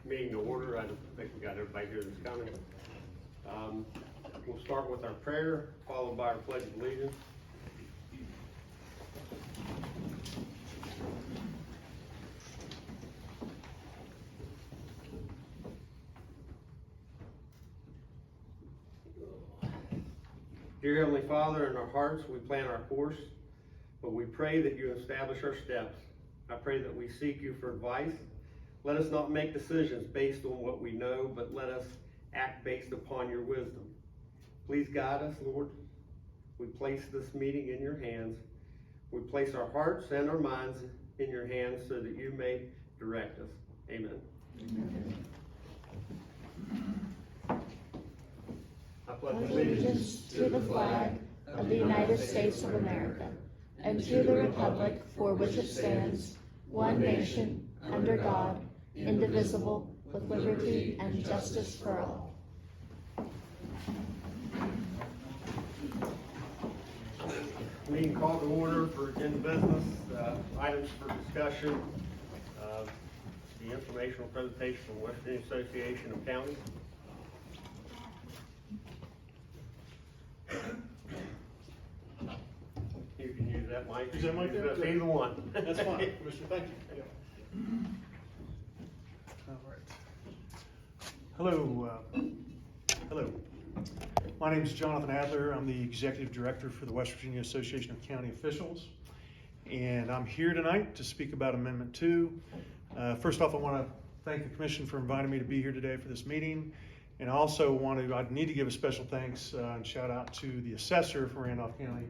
meeting to order. I don't think we got everybody here that's coming. We'll start with our prayer, followed by our pledge of allegiance. Dear Heavenly Father, in our hearts we plan our course, but we pray that you establish our steps. I pray that we seek you for advice. Let us not make decisions based on what we know, but let us act based upon your wisdom. Please guide us, Lord. We place this meeting in your hands. We place our hearts and our minds in your hands so that you may direct us. Amen. Amen. I pledge allegiance to the flag of the United States of America and to the republic for which it stands, one nation, under God, indivisible, with liberty and justice for all. Meeting called to order for agenda business, items for discussion, the informational presentation from West Virginia Association of Counties. You can use that mic. Is that mic there? That's either one. That's fine, Commissioner, thank you. All right. Hello, hello. My name is Jonathan Adler. I'm the Executive Director for the West Virginia Association of County Officials. And I'm here tonight to speak about Amendment 2. First off, I want to thank the Commission for inviting me to be here today for this meeting. And I also I need to give a special thanks and shout out to the Assessor for Randolph County,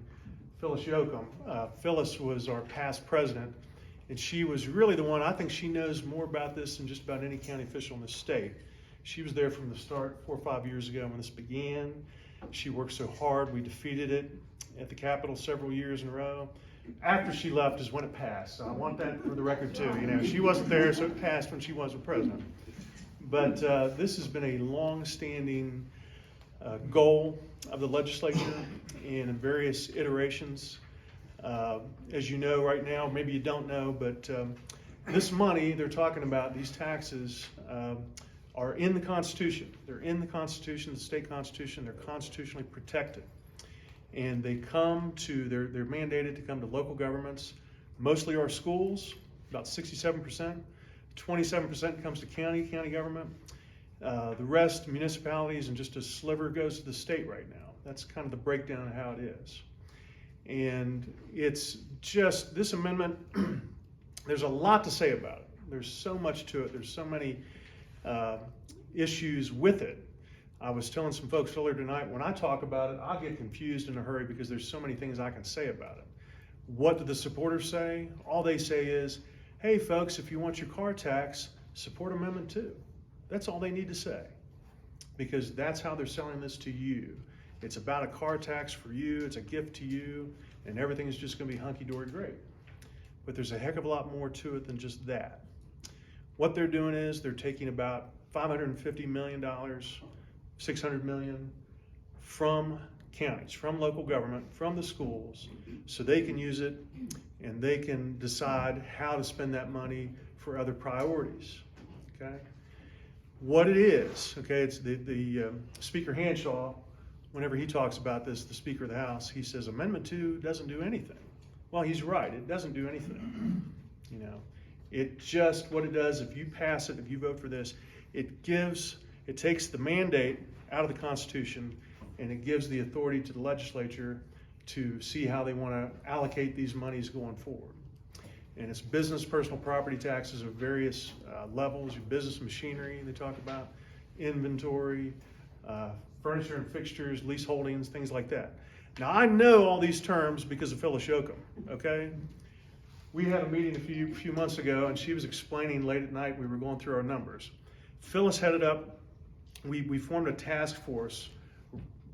Phyllis Yoakum. Phyllis was our past president, and she was really the one, I think she knows more about this than just about any county official in the state. She was there from the start 4 or 5 years ago when this began. She worked so hard. We defeated it at the Capitol several years in a row. After she left is when it passed. So I want that for the record too. You know, she wasn't there, so it passed when she was the president. But this has been a long-standing goal of the legislature in various iterations. As you know right now, maybe you don't know, but this money they're talking about, these taxes, are in the Constitution. They're in the Constitution, the state Constitution. They're constitutionally protected. And they come to, they're mandated to come to local governments, mostly our schools, about 67%. 27% comes to county government. The rest, municipalities, and just a sliver goes to the state right now. That's kind of the breakdown of how it is. And it's just, this amendment, there's a lot to say about it. There's so much to it. There's so many issues with it. I was telling some folks earlier tonight, when I talk about it, I'll get confused in a hurry because there's so many things I can say about it. What do the supporters say? All they say is, hey folks, if you want your car tax, support Amendment 2. That's all they need to say, because that's how they're selling this to you. It's about a car tax for you, it's a gift to you, and everything's just gonna be hunky-dory great. But there's a heck of a lot more to it than just that. What they're doing is they're taking about $550 million, $600 million from counties, from local government, from the schools, so they can use it and they can decide how to spend that money for other priorities, okay? What it is, okay, it's the Speaker Hanshaw, whenever he talks about this, the Speaker of the House, he says Amendment 2 doesn't do anything. Well, he's right, it doesn't do anything, you know. It just, what it does, if you pass it, if you vote for this, it takes the mandate out of the Constitution and it gives the authority to the legislature to see how they want to allocate these monies going forward. And it's business personal property taxes of various levels, your business machinery they talk about, inventory, furniture and fixtures, lease holdings, things like that. Now I know all these terms because of Phyllis Yoakum, okay? We had a meeting a few months ago and she was explaining late at night, we were going through our numbers. Phyllis headed up, we formed a task force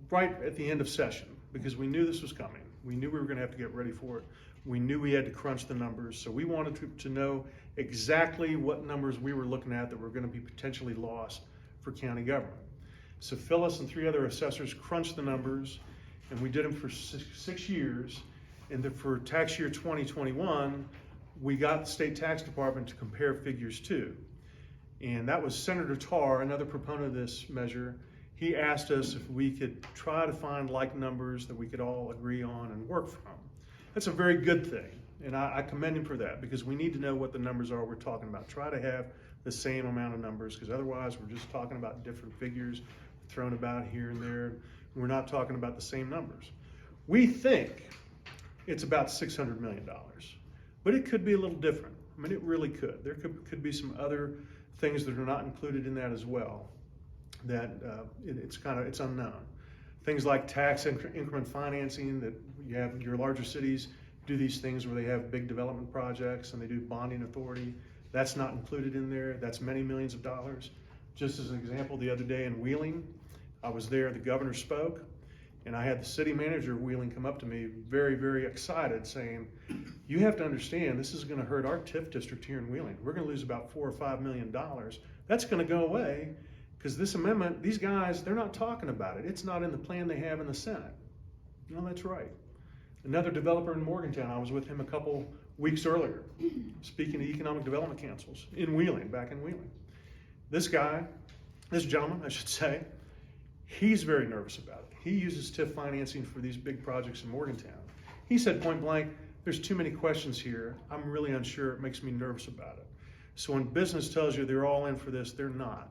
right at the end of session because we knew this was coming. We knew we were gonna have to get ready for it. We knew we had to crunch the numbers, so we wanted to know exactly what numbers we were looking at that were gonna be potentially lost for county government. So Phyllis and 3 other assessors crunched the numbers, and we did them for 6 years. And for tax year 2021, we got the state tax department to compare figures too. And that was Senator Tarr, another proponent of this measure. He asked us if we could try to find like numbers that we could all agree on and work from. That's a very good thing, and I commend him for that, because we need to know what the numbers are we're talking about. Try to have the same amount of numbers, because otherwise we're just talking about different figures thrown about here and there. We're not talking about the same numbers. We think it's about $600 million, but it could be a little different. I mean, it really could. There could be some other things that are not included in that as well, that it's unknown. Things like tax increment financing, that you have your larger cities do these things where they have big development projects and they do bonding authority. That's not included in there. That's many millions of dollars. Just as an example, the other day in Wheeling, I was there, the governor spoke, and I had the city manager of Wheeling come up to me very, very excited, saying, you have to understand, this is gonna hurt our TIF district here in Wheeling. We're gonna lose about $4 or $5 million. That's gonna go away, because this amendment, these guys, they're not talking about it. It's not in the plan they have in the Senate. No, that's right. Another developer in Morgantown, I was with him a couple weeks earlier, speaking to economic development councils in Wheeling, back in Wheeling. This gentleman, I should say, he's very nervous about it. He uses TIF financing for these big projects in Morgantown. He said point blank, there's too many questions here. I'm really unsure. It makes me nervous about it. So when business tells you they're all in for this, they're not.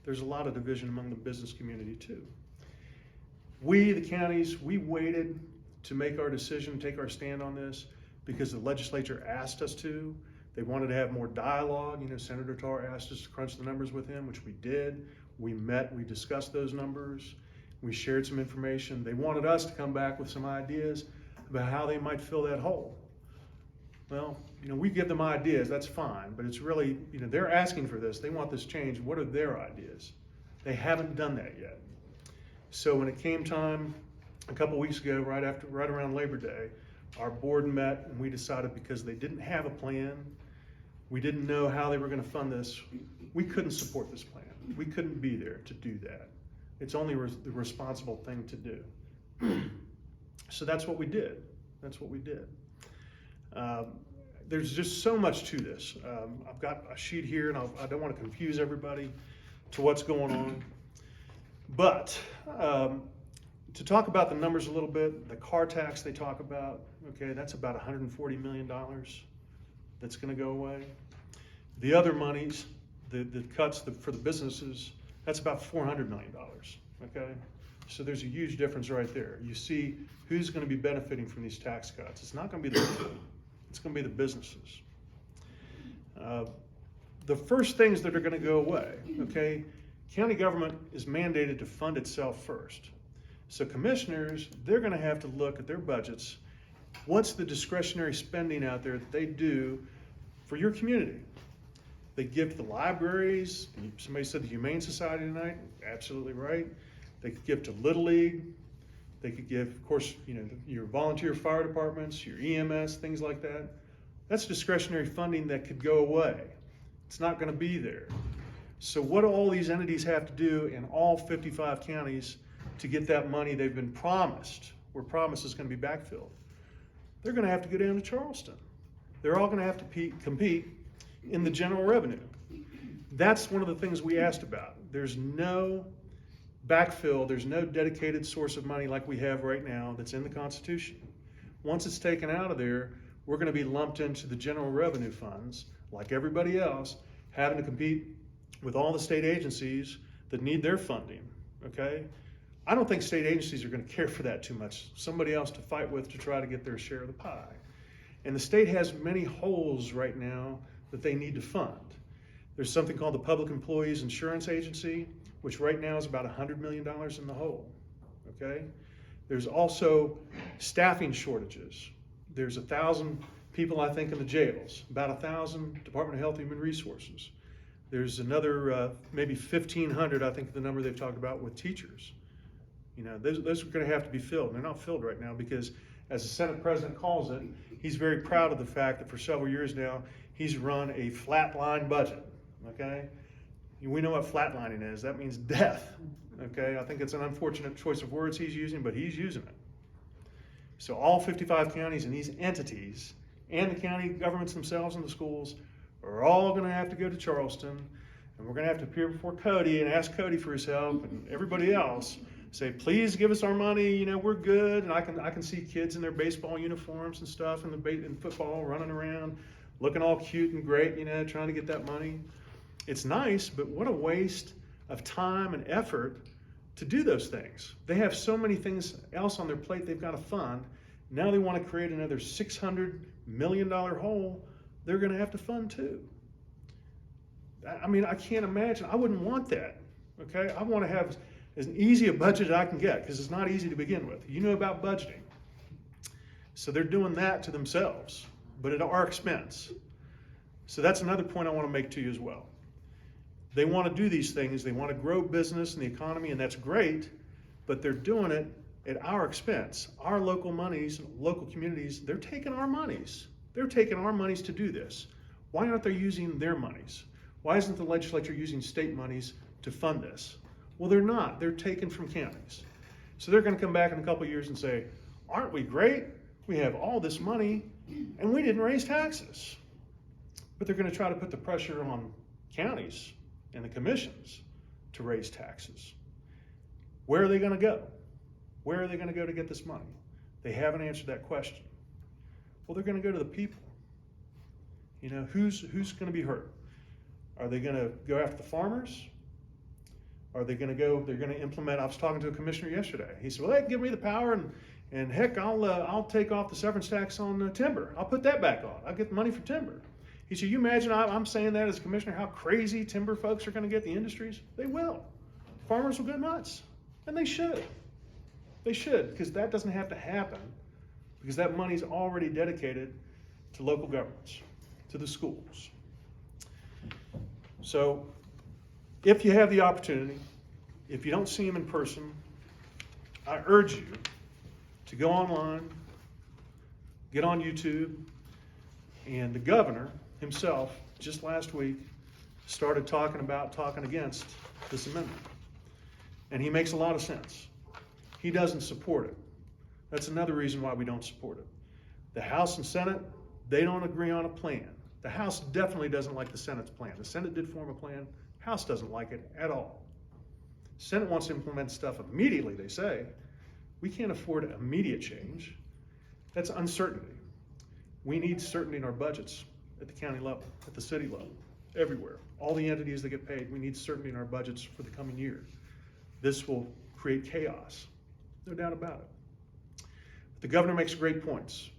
There's a lot of division among the business community too. We, the counties, we waited to make our decision, take our stand on this, because the legislature asked us to. They wanted to have more dialogue. You know, Senator Tarr asked us to crunch the numbers with him, which we did. We met, we discussed those numbers. We shared some information. They wanted us to come back with some ideas about how they might fill that hole. Well, you know, we give them ideas, that's fine, but it's really, you know, they're asking for this. They want this change. What are their ideas? They haven't done that yet. So when it came time a couple weeks ago, right around Labor Day, our board met and we decided, because they didn't have a plan, we didn't know how they were going to fund this, we couldn't support this plan. We couldn't be there to do that. It's only the responsible thing to do. So that's what we did. That's what we did. There's just so much to this. I've got a sheet here, and I don't want to confuse everybody to what's going on. But to talk about the numbers a little bit, the car tax they talk about, okay, that's about $140 million that's going to go away. The other monies, the cuts for the businesses, that's about $400 million, okay? So there's a huge difference right there. You see who's going to be benefiting from these tax cuts. It's not going to be the people, it's going to be the businesses. The first things that are going to go away, okay, county government is mandated to fund itself first. So commissioners, they're going to have to look at their budgets. What's the discretionary spending out there that they do for your community? They give to the libraries. Somebody said the Humane Society tonight. Absolutely right. They could give to Little League. They could give, of course, you know, your volunteer fire departments, your EMS, things like that. That's discretionary funding that could go away. It's not going to be there. So what do all these entities have to do in all 55 counties to get that money they've been promised, where promise is going to be backfilled? They're going to have to go down to Charleston. They're all going to have to compete in the general revenue. That's one of the things we asked about. There's no backfill, there's no dedicated source of money like we have right now that's in the Constitution. Once it's taken out of there, we're going to be lumped into the general revenue funds, like everybody else, having to compete with all the state agencies that need their funding, okay? I don't think state agencies are going to care for that too much. Somebody else to fight with to try to get their share of the pie. And the state has many holes right now that they need to fund. There's something called the Public Employees Insurance Agency, which right now is about $100 million in the hole, okay? There's also staffing shortages. There's 1,000 people, I think, in the jails, about 1,000 Department of Health and Human Resources. There's another maybe 1,500, I think the number they've talked about, with teachers. You know, those are going to have to be filled. They're not filled right now because, as the Senate President calls it, he's very proud of the fact that for several years now, he's run a flatline budget, okay? We know what flatlining is. That means death, okay? I think it's an unfortunate choice of words he's using, but he's using it. So all 55 counties and these entities and the county governments themselves and the schools are all going to have to go to Charleston And we're gonna have to appear before Cody and ask Cody for his help and everybody else. Say, please give us our money, you know, we're good. And I can see kids in their baseball uniforms and stuff and in football running around, looking all cute and great, you know, trying to get that money. It's nice, but what a waste of time and effort to do those things. They have so many things else on their plate they've got to fund. Now they want to create another $600 million hole they're going to have to fund too. I mean, I can't imagine. I wouldn't want that, okay? I want to have as easy a budget as I can get, because it's not easy to begin with. You know about budgeting. So they're doing that to themselves, but at our expense. So that's another point I want to make to you as well. They want to do these things. They want to grow business and the economy, and that's great, but they're doing it at our expense. Our local monies, local communities, they're taking our monies. They're taking our monies to do this. Why aren't they using their monies? Why isn't the legislature using state monies to fund this? Well, they're not. They're taken from counties. So they're going to come back in a couple of years and say, aren't we great? We have all this money, and we didn't raise taxes. But they're going to try to put the pressure on counties and the commissions to raise taxes. Where are they going to go? Where are they going to go to get this money? They haven't answered that question. Well, they're going to go to the people. You know, who's going to be hurt? Are they going to go after the farmers? Are they going to go, they're going to implement, I was talking to a commissioner yesterday. He said, well, they can give me the power and heck, I'll take off the severance tax on timber. I'll put that back on. I'll get the money for timber. He said, you imagine I'm saying that as a commissioner, how crazy timber folks are going to get the industries? They will. Farmers will go nuts. And they should. They should, because that doesn't have to happen, because that money's already dedicated to local governments, to the schools. So if you have the opportunity, if you don't see him in person, I urge you to go online, get on YouTube, and the governor himself, just last week, started talking against this amendment. And he makes a lot of sense. He doesn't support it. That's another reason why we don't support it. The House and Senate, they don't agree on a plan. The House definitely doesn't like the Senate's plan. The Senate did form a plan. House doesn't like it at all. Senate wants to implement stuff immediately, they say. We can't afford immediate change. That's uncertainty. We need certainty in our budgets at the county level, at the city level, everywhere. All the entities that get paid, we need certainty in our budgets for the coming year. This will create chaos, no doubt about it. But the governor makes great points.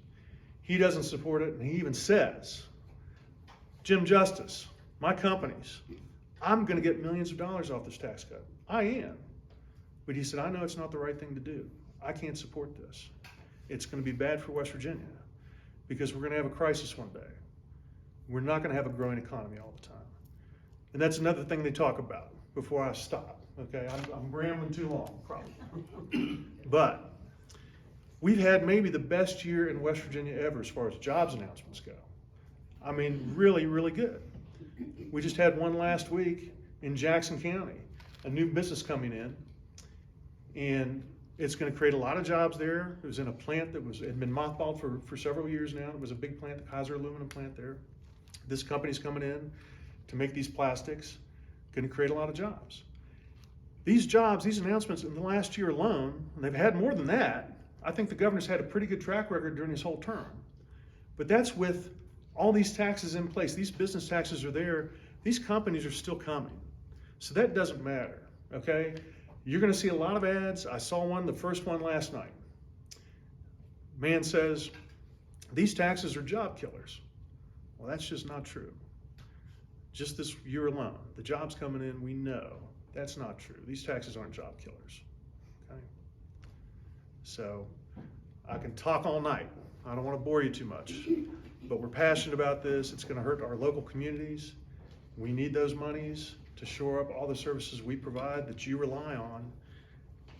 He doesn't support it, and he even says, Jim Justice, my companies, I'm going to get millions of dollars off this tax cut. I am. But he said, I know it's not the right thing to do. I can't support this. It's going to be bad for West Virginia because we're going to have a crisis one day. We're not going to have a growing economy all the time. And that's another thing they talk about before I stop. Okay, I'm rambling too long, probably. But we've had maybe the best year in West Virginia ever as far as jobs announcements go. I mean, really, really good. We just had one last week in Jackson County, a new business coming in, and it's going to create a lot of jobs there. It was in a plant that had been mothballed for several years now. It was a big plant, the Kaiser aluminum plant there. This company's coming in to make these plastics, going to create a lot of jobs. These jobs, these announcements in the last year alone, and they've had more than that. I think the governor's had a pretty good track record during his whole term. But that's with all these taxes in place. These business taxes are there. These companies are still coming. So that doesn't matter, okay? You're going to see a lot of ads. I saw one, the first one last night. Man says, these taxes are job killers. Well, that's just not true. Just this year alone, the jobs coming in, we know that's not true. These taxes aren't job killers, okay? So I can talk all night. I don't want to bore you too much, but we're passionate about this. It's going to hurt our local communities. We need those monies to shore up all the services we provide that you rely on,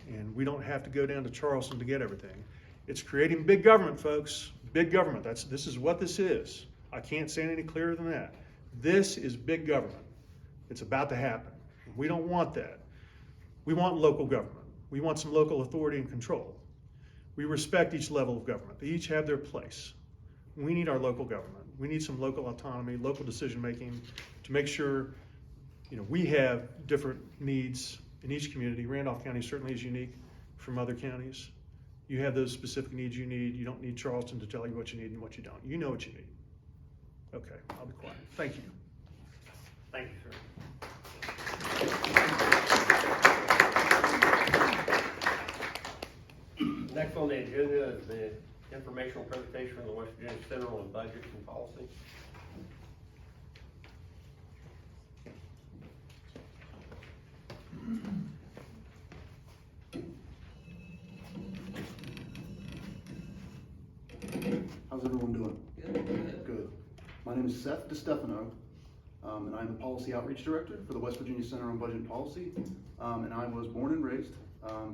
and we don't have to go down to Charleston to get everything. It's creating big government, folks. Big government. This is what this is. I can't say it any clearer than that. This is big government. It's about to happen. We don't want that. We want local government. We want some local authority and control. We respect each level of government. They each have their place. We need our local government. We need some local autonomy, local decision making to make sure we have different needs in each community. Randolph County certainly is unique from other counties. You have those specific needs you need. You don't need Charleston to tell you what you need and what you don't. You know what you need. Okay, I'll be quiet. Thank you. Thank you, sir. Next on the agenda is the informational presentation from the West Virginia Center on Budget and Policy. How's everyone doing? Good. My name is Seth DeStefano, and I'm the Policy Outreach Director for the West Virginia Center on Budget and Policy. And I was born and raised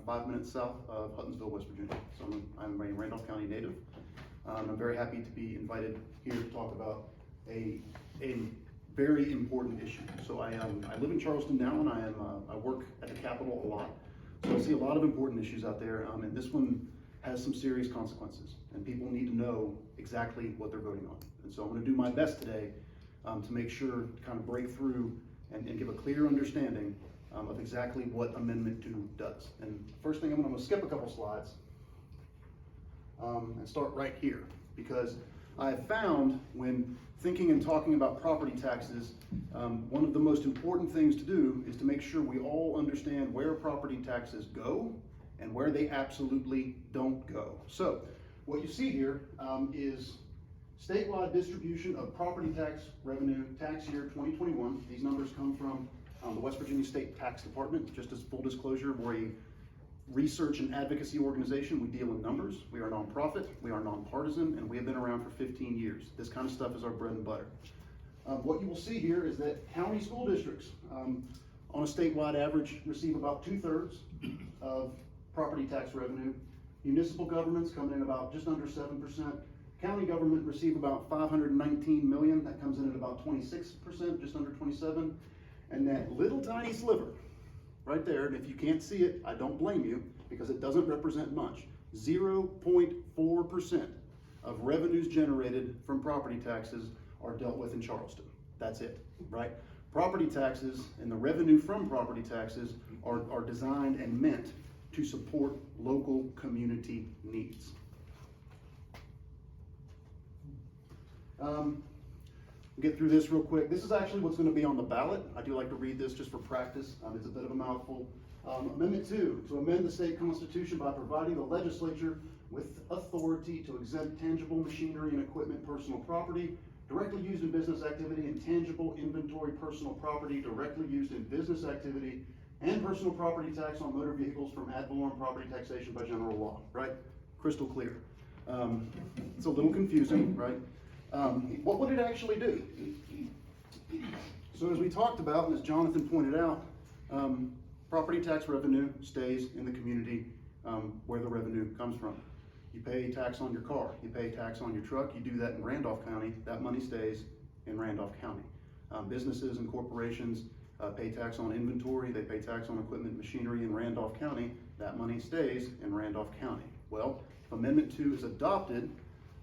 5 minutes south of Huttonsville, West Virginia. So I'm a Randolph County native. I'm very happy to be invited here to talk about a very important issue. So I live in Charleston now, and I work at the Capitol a lot. So I see a lot of important issues out there, and this one has some serious consequences, and people need to know exactly what they're voting on. And so I'm going to do my best today to make sure to kind of break through and give a clear understanding of exactly what Amendment 2 does. And first thing, I'm going to skip a couple slides and start right here, because I have found when thinking and talking about property taxes, one of the most important things to do is to make sure we all understand where property taxes go and where they absolutely don't go. So what you see here is statewide distribution of property tax revenue tax year 2021. These numbers come from the West Virginia State Tax Department. Just as full disclosure, we're a research and advocacy organization. We deal in numbers. We are nonprofit, we are nonpartisan, and we have been around for 15 years. This kind of stuff is our bread and butter. What you will see here is that county school districts, on a statewide average, receive about 2/3 of property tax revenue. Municipal governments come in about just under 7%. County government receive about $519 million. That comes in at about 26%, just under 27. And that little tiny sliver right there, and if you can't see it, I don't blame you, because it doesn't represent much. 0.4% of revenues generated from property taxes are dealt with in Charleston. That's it, right? Property taxes and the revenue from property taxes are designed and meant to support local community needs. We'll get through this real quick. This is actually what's going to be on the ballot. I do like to read this just for practice. It's a bit of a mouthful. Amendment 2, to amend the state constitution by providing the legislature with authority to exempt tangible machinery and equipment personal property directly used in business activity, and tangible inventory personal property directly used in business activity, and personal property tax on motor vehicles from ad valorem property taxation by general law, right? Crystal clear. It's a little confusing, right? What would it actually do? So as we talked about, and as Jonathan pointed out, property tax revenue stays in the community where the revenue comes from. You pay tax on your car, you pay tax on your truck, you do that in Randolph County, that money stays in Randolph County. Businesses and corporations pay tax on inventory, they pay tax on equipment, machinery in Randolph County, that money stays in Randolph County. Well, if Amendment 2 is adopted,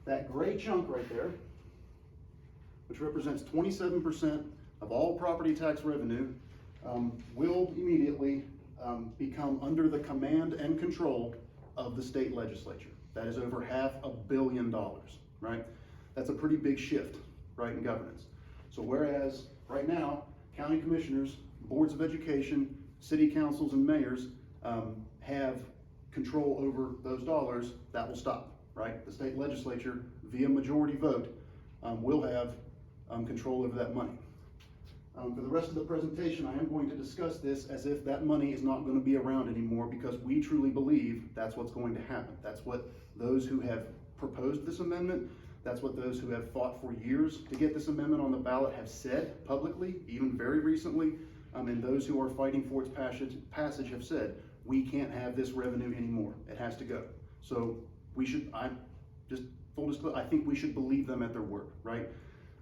that gray chunk right there, which represents 27% of all property tax revenue, will immediately become under the command and control of the state legislature. That is over $500 million, right? That's a pretty big shift, right, in governance. So whereas right now, county commissioners, boards of education, city councils, and mayors have control over those dollars, that will stop, right? The state legislature, via majority vote, will have control over that money. For the rest of the presentation, I am going to discuss this as if that money is not going to be around anymore, because we truly believe that's what's going to happen. That's what those who have proposed this amendment, that's what those who have fought for years to get this amendment on the ballot have said publicly, even very recently, and those who are fighting for its passage have said, we can't have this revenue anymore. It has to go. So we should, full disclosure, I think we should believe them at their word, right?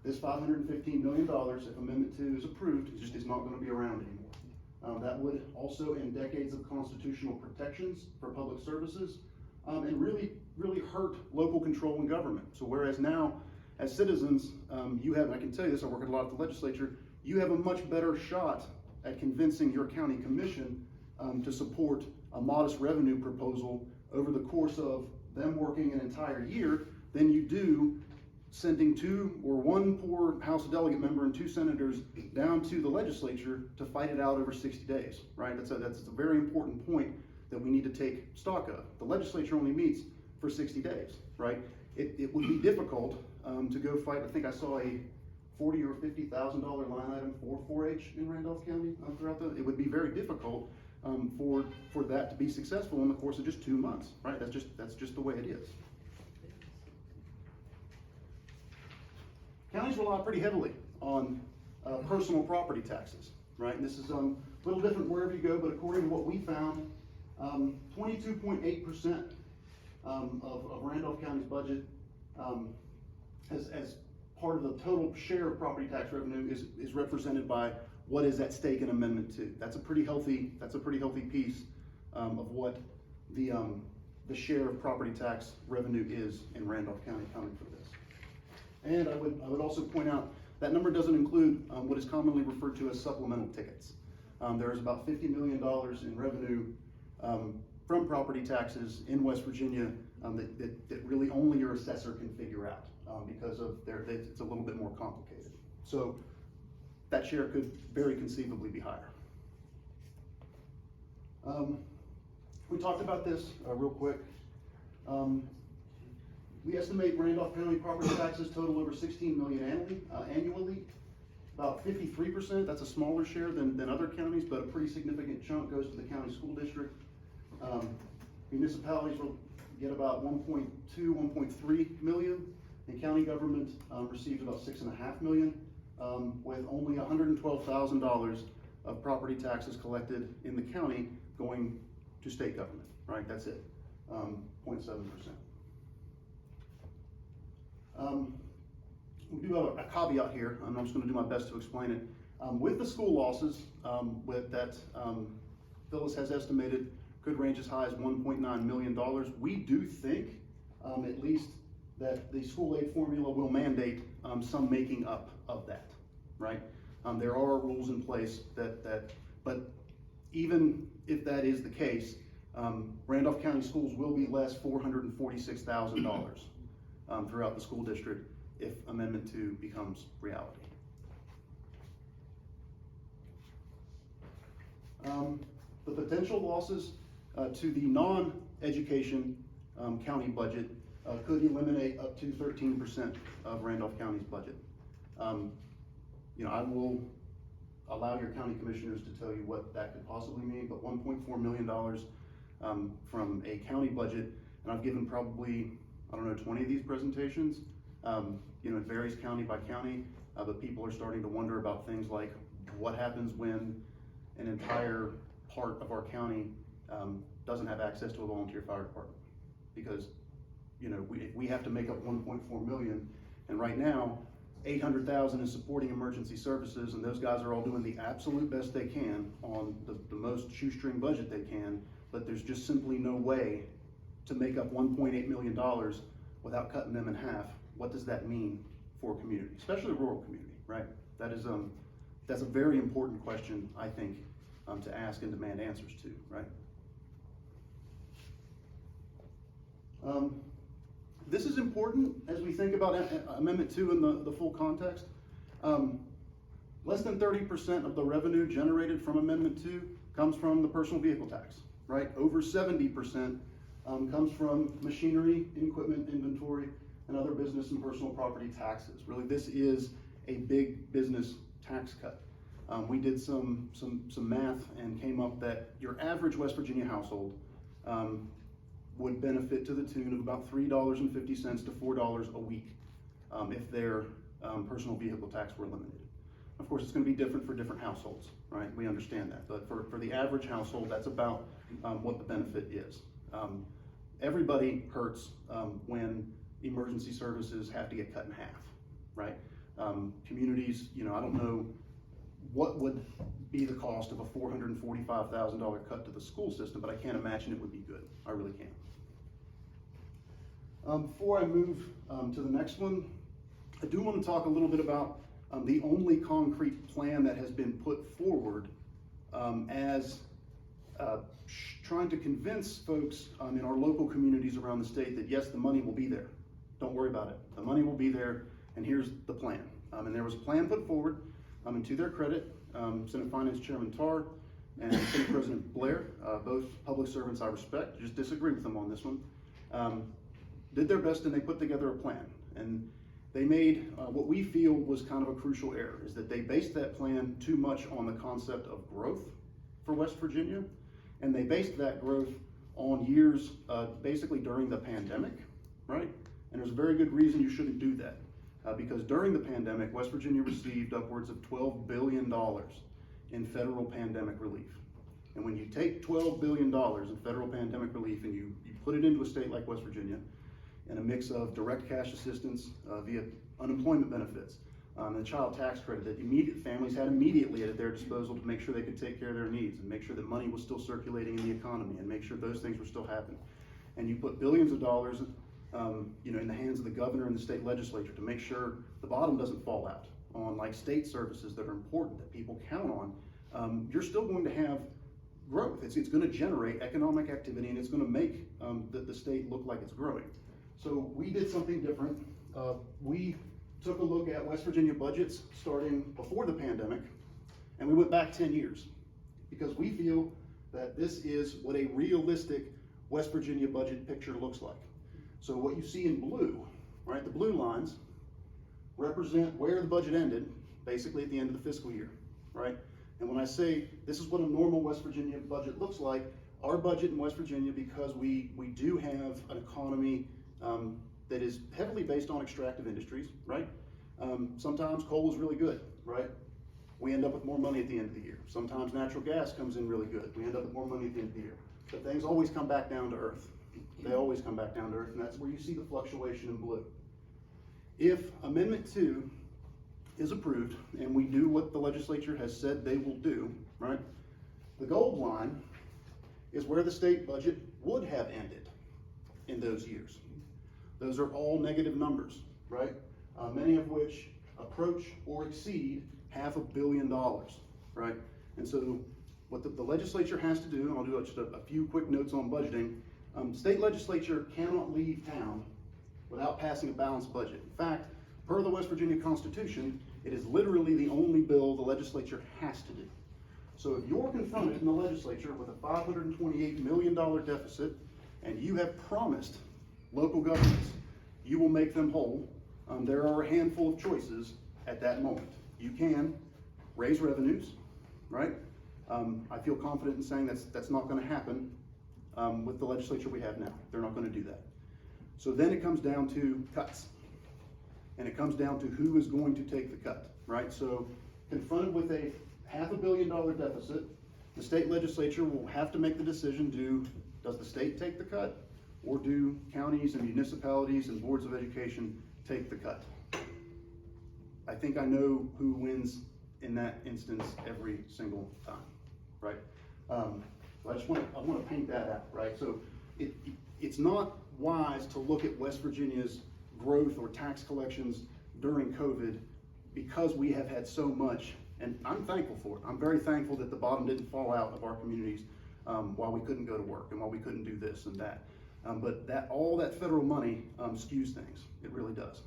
This $515 million, if Amendment 2 is approved, it just is not going to be around anymore. That would also end decades of constitutional protections for public services, and really hurt local control and government. So whereas now, as citizens, you have, and I can tell you this, I work a lot at the legislature, you have a much better shot at convincing your county commission to support a modest revenue proposal over the course of them working an entire year than you do sending one poor House delegate member and 2 senators down to the legislature to fight it out over 60 days, right? That's a very important point that we need to take stock of. The legislature only meets for 60 days, right? It would be difficult to go fight. I think I saw a $40,000 or $50,000 line item for 4-H in Randolph County it would be very difficult for that to be successful in the course of just 2 months, right? That's just the way it is. Counties rely pretty heavily on personal property taxes, right? And this is a little different wherever you go, but according to what we found, 22.8% of Randolph County's budget as part of the total share of property tax revenue is represented by what is at stake in Amendment 2. That's a pretty healthy piece of what the share of property tax revenue is in Randolph County coming for this. And I would also point out that number doesn't include what is commonly referred to as supplemental tickets. There is about $50 million in revenue from property taxes in West Virginia that really only your assessor can figure out because of it's a little bit more complicated. So that share could very conceivably be higher. We talked about this real quick. We estimate Randolph County property taxes total over $16 million annually. About 53%, that's a smaller share than other counties, but a pretty significant chunk goes to the county school district. Municipalities will get about 1.2, 1.3 million, and county government receives about 6.5 million, with only $112,000 of property taxes collected in the county going to state government, right? That's it, 0.7%. We do have a caveat here, and I'm just going to do my best to explain it. With the school losses, Phyllis has estimated could range as high as $1.9 million. We do think, at least, that the school aid formula will mandate some making up of that, right? There are rules in place but even if that is the case, Randolph County Schools will be less $446,000 throughout the school district if Amendment 2 becomes reality. The potential losses to the non-education county budget could eliminate up to 13% of Randolph County's budget. I will allow your county commissioners to tell you what that could possibly mean, but $1.4 million from a county budget, and I've given probably, 20 of these presentations. It varies county by county, but people are starting to wonder about things like what happens when an entire part of our county doesn't have access to a volunteer fire department. Because, we have to make up 1.4 million, and right now, 800,000 is supporting emergency services, and those guys are all doing the absolute best they can on the most shoestring budget they can, but there's just simply no way to make up $1.8 million without cutting them in half. What does that mean for a community, especially a rural community, right? That's a very important question, I think, to ask and demand answers to, right? This is important as we think about Amendment 2 in the full context. Less than 30% of the revenue generated from Amendment 2 comes from the personal vehicle tax, right? Over 70% comes from machinery, equipment, inventory, and other business and personal property taxes. Really, this is a big business tax cut. We did some math and came up that your average West Virginia household would benefit to the tune of about $3.50 to $4 a week if their personal vehicle tax were eliminated. Of course, it's going to be different for different households, right? We understand that, but for the average household, that's about what the benefit is. Everybody hurts when emergency services have to get cut in half, right? Communities, I don't know what would be the cost of a $445,000 cut to the school system, but I can't imagine it would be good. I really can't. Before I move to the next one, I do want to talk a little bit about the only concrete plan that has been put forward as trying to convince folks in our local communities around the state that yes, the money will be there. Don't worry about it. The money will be there, and here's the plan. And there was a plan put forward, and to their credit, Senate Finance Chairman Tarr and Senate President Blair, both public servants I respect, just disagree with them on this one, did their best and they put together a plan. And they made what we feel was kind of a crucial error, is that they based that plan too much on the concept of growth for West Virginia, and they based that growth on years basically during the pandemic, right? And there's a very good reason you shouldn't do that, because during the pandemic, West Virginia received upwards of $12 billion in federal pandemic relief. And when you take $12 billion in federal pandemic relief and you put it into a state like West Virginia, and a mix of direct cash assistance via unemployment benefits, and the child tax credit that families had immediately at their disposal to make sure they could take care of their needs and make sure that money was still circulating in the economy and make sure those things were still happening. And you put billions of dollars in the hands of the governor and the state legislature to make sure the bottom doesn't fall out on like state services that are important, that people count on. You're still going to have growth. It's going to generate economic activity, and it's going to make the state look like it's growing. So we did something different. We took a look at West Virginia budgets starting before the pandemic, and we went back 10 years because we feel that this is what a realistic West Virginia budget picture looks like. So what you see in blue, right, the blue lines represent where the budget ended, basically at the end of the fiscal year, right? And when I say this is what a normal West Virginia budget looks like, our budget in West Virginia, because we do have an economy that is heavily based on extractive industries, right? Sometimes coal is really good, right? We end up with more money at the end of the year. Sometimes natural gas comes in really good. We end up with more money at the end of the year. But things always come back down to earth. They always come back down to earth, and that's where you see the fluctuation in blue. If Amendment 2 is approved, and we do what the legislature has said they will do, right? The gold line is where the state budget would have ended in those years. Those are all negative numbers, right? Many of which approach or exceed $500 million, right? And so what the legislature has to do, and I'll do just a few quick notes on budgeting. State legislature cannot leave town without passing a balanced budget. In fact, per the West Virginia Constitution, it is literally the only bill the legislature has to do. So if you're confronted in the legislature with a $528 million deficit, and you have promised local governments you will make them whole, there are a handful of choices at that moment. You can raise revenues, right? I feel confident in saying that's not going to happen with the legislature we have now. They're not going to do that. So then it comes down to cuts. And it comes down to who is going to take the cut, right? So confronted with a $500 million deficit, the state legislature will have to make the decision, does the state take the cut, or do counties and municipalities and boards of education take the cut? I think I know who wins in that instance every single time, right? So I want to paint that out, right? So it's not wise to look at West Virginia's growth or tax collections during COVID because we have had so much, and I'm thankful for it. I'm very thankful that the bottom didn't fall out of our communities while we couldn't go to work and while we couldn't do this and that. But all that federal money skews things. It really does.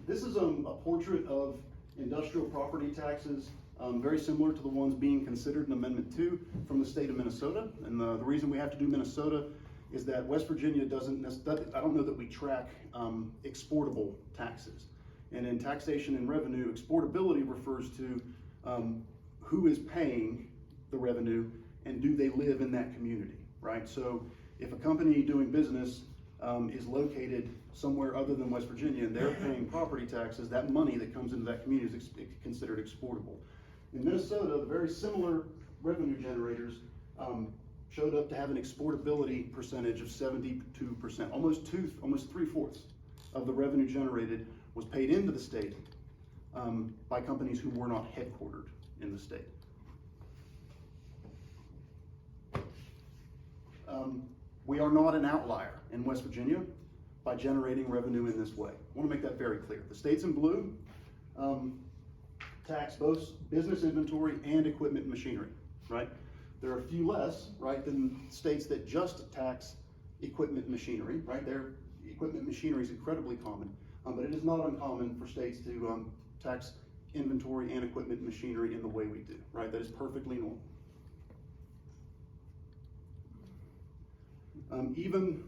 This is a portrait of industrial property taxes, very similar to the ones being considered in Amendment 2 from the state of Minnesota. And the reason we have to do Minnesota is that West Virginia doesn't, I don't know that we track exportable taxes. And in taxation and revenue, exportability refers to who is paying the revenue and do they live in that community, right? So if a company doing business is located somewhere other than West Virginia and they're paying property taxes, that money that comes into that community is considered exportable. In Minnesota, the very similar revenue generators showed up to have an exportability percentage of 72%. Almost 3/4 of the revenue generated was paid into the state by companies who were not headquartered in the state. We are not an outlier in West Virginia by generating revenue in this way. I want to make that very clear. The states in blue tax both business inventory and equipment and machinery, right? There are a few less, right, than states that just tax equipment and machinery, right? Their equipment and machinery is incredibly common, but it is not uncommon for states to tax inventory and equipment and machinery in the way we do, right? That is perfectly normal. Even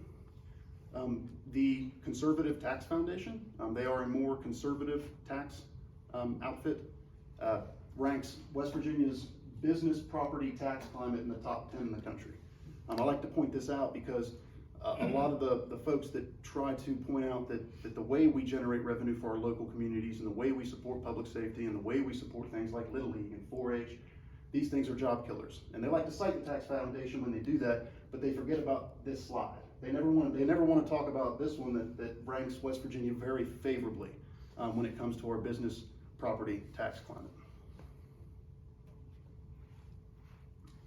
the Conservative Tax Foundation, they are a more conservative tax outfit, ranks West Virginia's business property tax climate in the top 10 in the country. I like to point this out because a lot of the folks that try to point out that the way we generate revenue for our local communities and the way we support public safety and the way we support things like Little League and 4-H, these things are job killers. And they like to cite the Tax Foundation when they do that, but they forget about this slide. They never want to talk about this one that ranks West Virginia very favorably when it comes to our business property tax climate.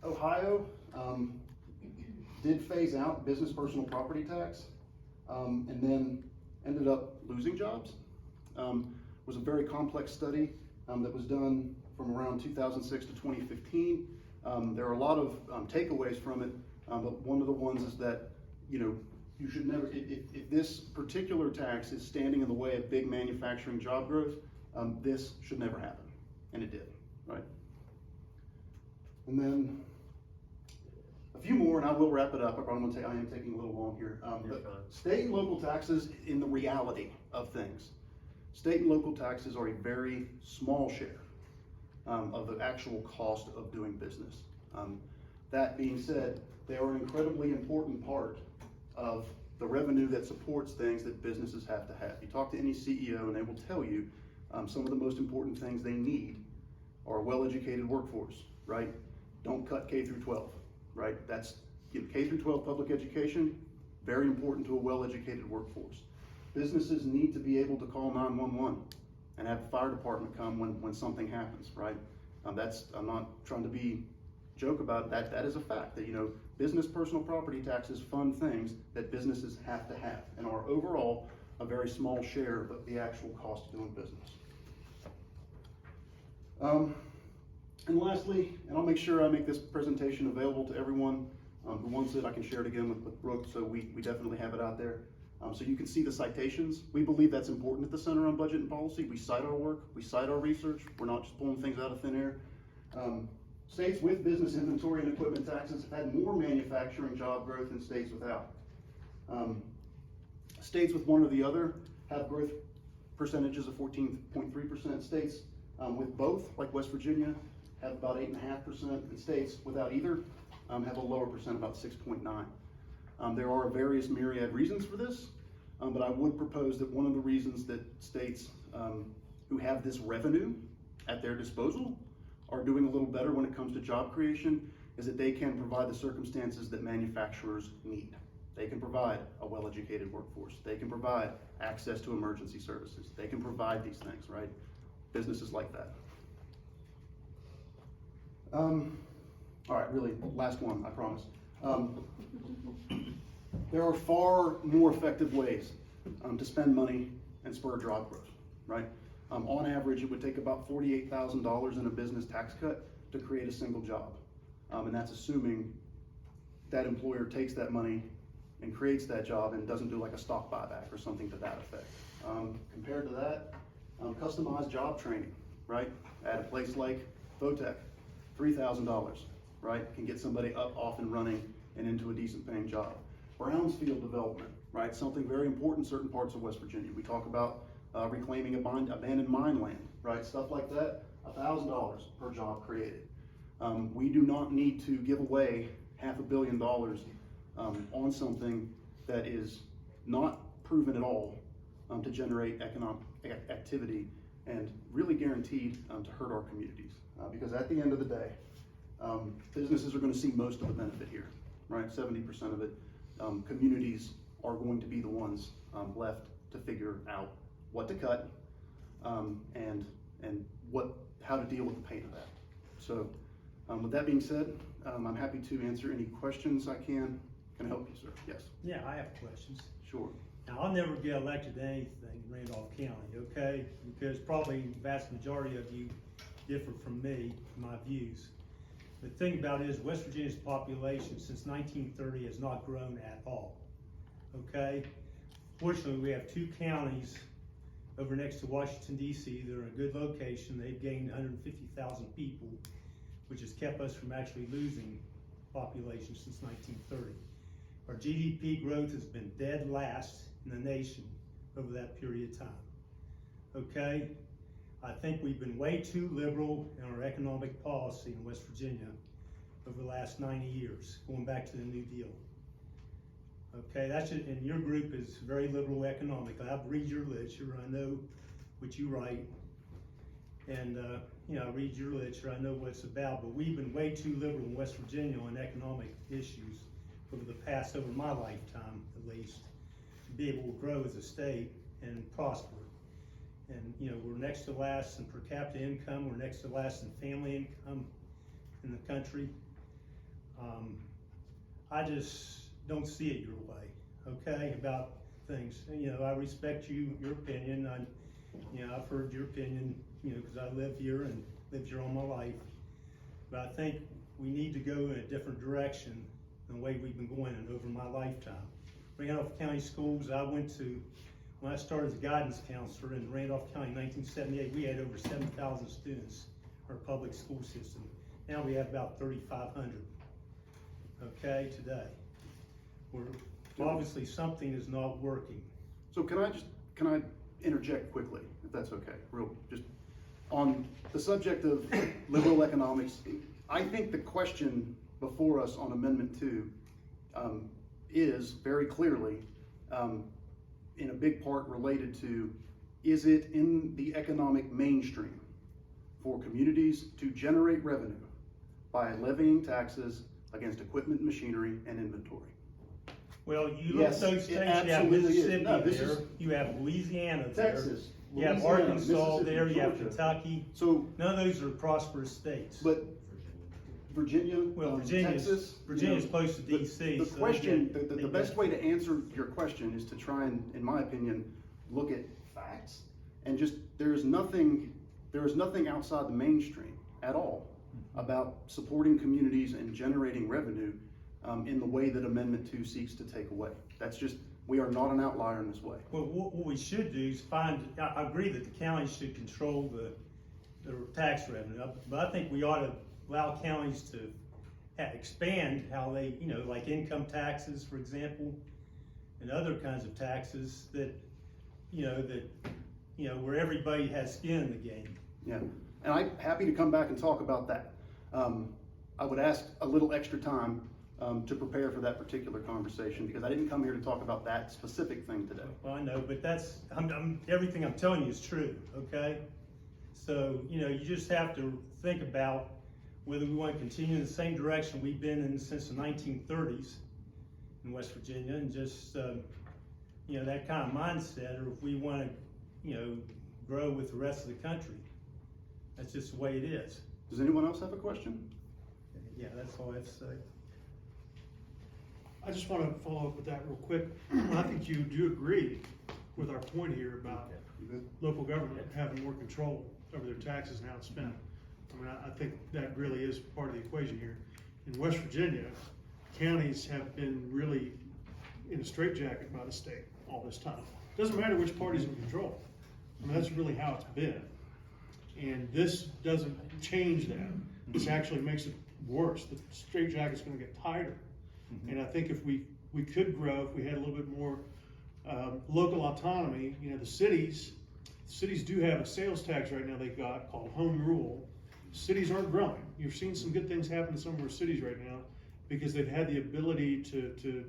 Ohio did phase out business personal property tax and then ended up losing jobs. Was a very complex study that was done from around 2006 to 2015. There are a lot of takeaways from it, but one of the ones is that, you know, you should never, if this particular tax is standing in the way of big manufacturing job growth, this should never happen, and it did, right? And then a few more, and I will wrap it up. I am taking a little long here. But state and local taxes, in the reality of things, state and local taxes are a very small share of the actual cost of doing business. That being said, they are an incredibly important part of the revenue that supports things that businesses have to have. You talk to any CEO and they will tell you some of the most important things they need are a well-educated workforce, right? Don't cut K through 12, right? That's K through 12 public education, very important to a well-educated workforce. Businesses need to be able to call 911 and have the fire department come when something happens, right? I'm not trying to be joke about that. That is a fact that, you know, business personal property taxes fund things that businesses have to have and are overall a very small share of the actual cost of doing business. And lastly, and I'll make sure I make this presentation available to everyone who wants it. I can share it again with Brooke, so we definitely have it out there. So you can see the citations. We believe that's important at the Center on Budget and Policy. We cite our work, we cite our research. We're not just pulling things out of thin air. States with business inventory and equipment taxes have had more manufacturing job growth than states without. States with one or the other have growth percentages of 14.3%. States with both, like West Virginia, have about 8.5%, and states without either have a lower percent, about 6.9. There are various myriad reasons for this, but I would propose that one of the reasons that states who have this revenue at their disposal are doing a little better when it comes to job creation is that they can provide the circumstances that manufacturers need. They can provide a well-educated workforce. They can provide access to emergency services. They can provide these things, right? Businesses like that. All right, really, last one, I promise. There are far more effective ways to spend money and spur job growth, right? On average, it would take about $48,000 in a business tax cut to create a single job. And that's assuming that employer takes that money and creates that job and doesn't do like a stock buyback or something to that effect. Compared to that, customized job training, right? At a place like Votech, $3,000, right? Can get somebody up, off and running and into a decent paying job. Brownfield development, right? Something very important in certain parts of West Virginia. We talk about reclaiming abandoned mine land, right? Stuff like that, $1,000 per job created. We do not need to give away $500 million on something that is not proven at all to generate economic activity and really guaranteed to hurt our communities. Because at the end of the day, businesses are going to see most of the benefit here, right? 70% of it. Communities are going to be the ones left to figure out what to cut and how to deal with the pain of that. So with that being said, I'm happy to answer any questions I can. Can I help you, sir? Yes. Yeah, I have questions. Sure. Now, I'll never get elected to anything in Randolph County, okay? Because probably the vast majority of you differ from me, my views. The thing about it is West Virginia's population since 1930 has not grown at all, okay? Fortunately, we have 2 counties over next to Washington DC. They're in a good location. They've gained 150,000 people, which has kept us from actually losing population since 1930. Our GDP growth has been dead last in the nation over that period of time, okay? I think we've been way too liberal in our economic policy in West Virginia over the last 90 years, going back to the New Deal. Okay, that's it, and your group is very liberal economically. I read your literature, I know what you write, and you know, I read your literature, I know what it's about, but we've been way too liberal in West Virginia on economic issues over my lifetime at least, to be able to grow as a state and prosper. And you know, we're next to last in per capita income, we're next to last in family income in the country. I just don't see it your way, okay, about things. And, you know, I respect your opinion. You know, I've heard your opinion, you know, because I live here and lived here all my life. But I think we need to go in a different direction than the way we've been going in over my lifetime. Randolph County Schools, I went to, when I started as a guidance counselor in Randolph County in 1978, we had over 7,000 students in our public school system. Now we have about 3,500, okay, today. Obviously something is not working. So can I interject quickly, if that's okay, just on the subject of liberal economics. I think the question before us on Amendment 2 is very clearly in a big part related to, is it in the economic mainstream for communities to generate revenue by levying taxes against equipment, machinery, and inventory? Well, you look at those states, you have Mississippi there, you have Louisiana there, Texas, you have Louisiana, Arkansas there, Mississippi, you have Georgia. Kentucky. So, None of those are prosperous states. but Virginia, Well, Texas. Virginia's close to DC. The so question, they the best way to answer your question is to try and, in my opinion, look at facts. And just, there is nothing outside the mainstream at all about supporting communities and generating revenue in the way that Amendment 2 seeks to take away. That's just, we are not an outlier in this way. Well, what we should do is I agree that the counties should control the tax revenue, but I think we ought to allow counties to expand how they, you know, like income taxes, for example, and other kinds of taxes that, where everybody has skin in the game. Yeah, and I'm happy to come back and talk about that. I would ask a little extra time to prepare for that particular conversation, because I didn't come here to talk about that specific thing today. Well, I know, but that's, everything I'm telling you is true, okay? So, you know, you just have to think about whether we want to continue in the same direction we've been in since the 1930s in West Virginia, and just, that kind of mindset, or if we want to, grow with the rest of the country. That's just the way it is. Does anyone else have a question? Yeah, that's all I have to say. I just want to follow up with that real quick. I think you do agree with our point here about local government having more control over their taxes and how it's spent. I mean, I think that really is part of the equation here. In West Virginia, counties have been really in a straitjacket by the state all this time. Doesn't matter which party's in control. I mean, that's really how it's been. And this doesn't change that. This actually makes it worse. The straitjacket's going to get tighter. And I think if we could grow, if we had a little bit more local autonomy, the cities do have a sales tax right now they got called home rule. Cities aren't growing. You're seeing some good things happen in some of our cities right now because they've had the ability to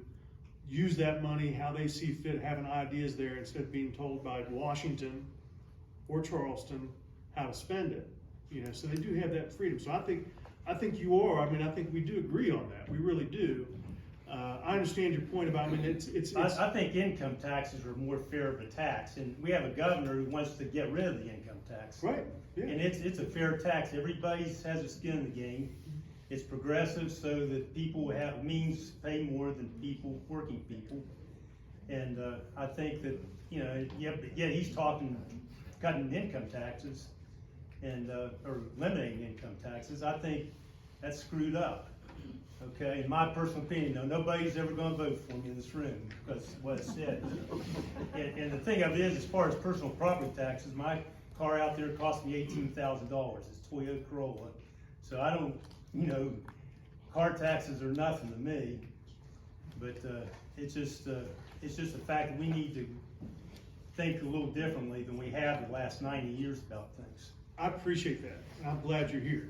use that money how they see fit, having ideas there instead of being told by Washington or Charleston how to spend it. So they do have that freedom. So I think you are. I think we do agree on that. We really do. I understand your point about. I think income taxes are more fair of a tax, and we have a governor who wants to get rid of the income tax. Right. Yeah. And it's a fair tax. Everybody has a skin in the game. It's progressive so that people who have means pay more than working people. And, I think that, you know, yeah, he's talking cutting income taxes and, or eliminating income taxes. I think that's screwed up. Okay, in my personal opinion, though, nobody's ever gonna vote for me in this room, because what it said. And the thing of it is, as far as personal property taxes, my car out there cost me $18,000, it's Toyota Corolla. So I don't, you know, car taxes are nothing to me, but, it's just the fact that we need to think a little differently than we have the last 90 years about things. I appreciate that, and I'm glad you're here,